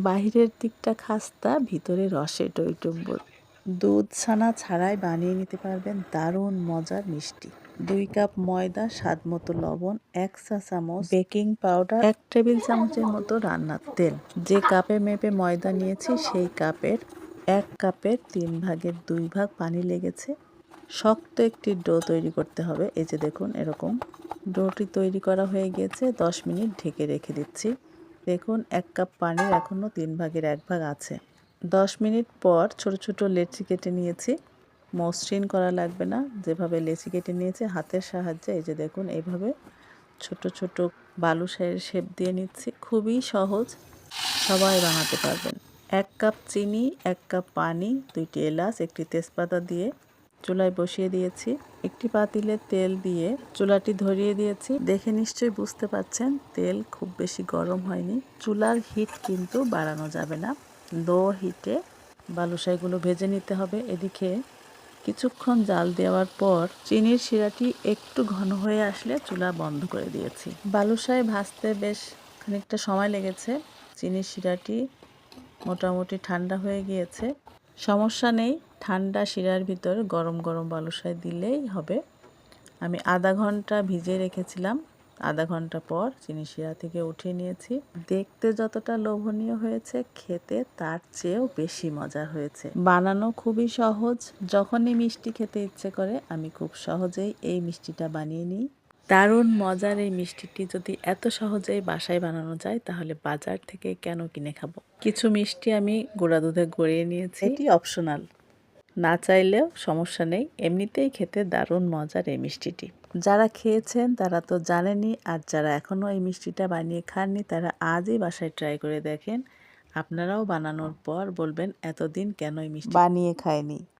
বাহিরের দিকটা খাস্তা, ভিতরে রসে টইটুম্বুর। দুধ ছানা ছাড়াই বানিয়ে নিতে পারবেন দারুণ মজার মিষ্টি। 2 কাপ ময়দা, স্বাদ মতো লবণ, 1 চা চামচ বেকিং পাউডার, 1 টেবিল চামচের মতো রান্নার তেল। যে কাপে মেপে ময়দা নিয়েছি সেই কাপের 1 কাপের 3 ভাগের 2 ভাগ পানি লেগেছে। শক্ত একটি ডো তৈরি করতে হবে। এই যে দেখুন এরকম ডোটি তৈরি করা হয়ে গিয়েছে। 10 মিনিট ঢেকে রেখে দিচ্ছি। দেখুন 1 কাপ পানির এখনও 3 ভাগের 1 ভাগ আছে। 10 মিনিট পর ছোট ছোট লেচি কেটে নিয়েছি। মসৃণ করা লাগবে না, যেভাবে লেচি কেটে নিয়েছি হাতের সাহায্যে এই যে দেখুন এইভাবে ছোট ছোট বালুশাইয়ের শেপ দিয়ে নিচ্ছি। খুবই সহজ, সবাই বানাতে পারবেন। 1 কাপ চিনি, 1 কাপ পানি, 2টি এলাচ, একটি তেজপাতা দিয়ে চুলায় বসিয়ে দিয়েছি। একটি পাতিলে তেল দিয়ে চুলাটি ধরিয়ে দিয়েছি। দেখে নিশ্চয়ই বুঝতে পারছেন তেল খুব বেশি গরম হয়নি। চুলার হিট কিন্তু বাড়ানো যাবে না, লো হিটে বালুশাইগুলো ভেজে নিতে হবে। এদিকে কিছুক্ষণ জাল দেওয়ার পর চিনির শিরাটি একটু ঘন হয়ে আসলে চুলা বন্ধ করে দিয়েছি। বালুশাই ভাজতে বেশ খানিকটা সময় লেগেছে। চিনির শিরাটি মোটামুটি ঠান্ডা হয়ে গিয়েছে। সমস্যা নেই, ঠান্ডা শিরার ভিতর গরম গরম বালুশাই দিলেই হবে। আমি আধা ঘন্টা ভিজিয়ে রেখেছিলাম। আধা ঘন্টা পর চিনি শিরা থেকে উঠিয়ে নিয়েছি। দেখতে যতটা লোভনীয় হয়েছে, খেতে তার চেয়েও বেশি মজা হয়েছে। বানানো খুবই সহজ। যখনই মিষ্টি খেতে ইচ্ছে করে আমি খুব সহজেই এই মিষ্টিটা বানিয়ে নিই। দারুণ মজার এই মিষ্টিটি যদি এত সহজেই বাসায় বানানো যায় তাহলে বাজার থেকে কেন কিনে খাবো। কিছু মিষ্টি আমি গুঁড়া দুধে গড়িয়ে নিয়েছি, এটি অপশনাল, না চাইলেও সমস্যা নেই। এমনিতেই খেতে দারুণ মজার এই মিষ্টিটি। যারা খেয়েছেন তারা তো জানেনই, আর যারা এখনও এই মিষ্টিটা বানিয়ে খাননি তারা আজই বাসায় ট্রাই করে দেখেন। আপনারাও বানানোর পর বলবেন এতদিন কেন এই মিষ্টি বানিয়ে খায়নি।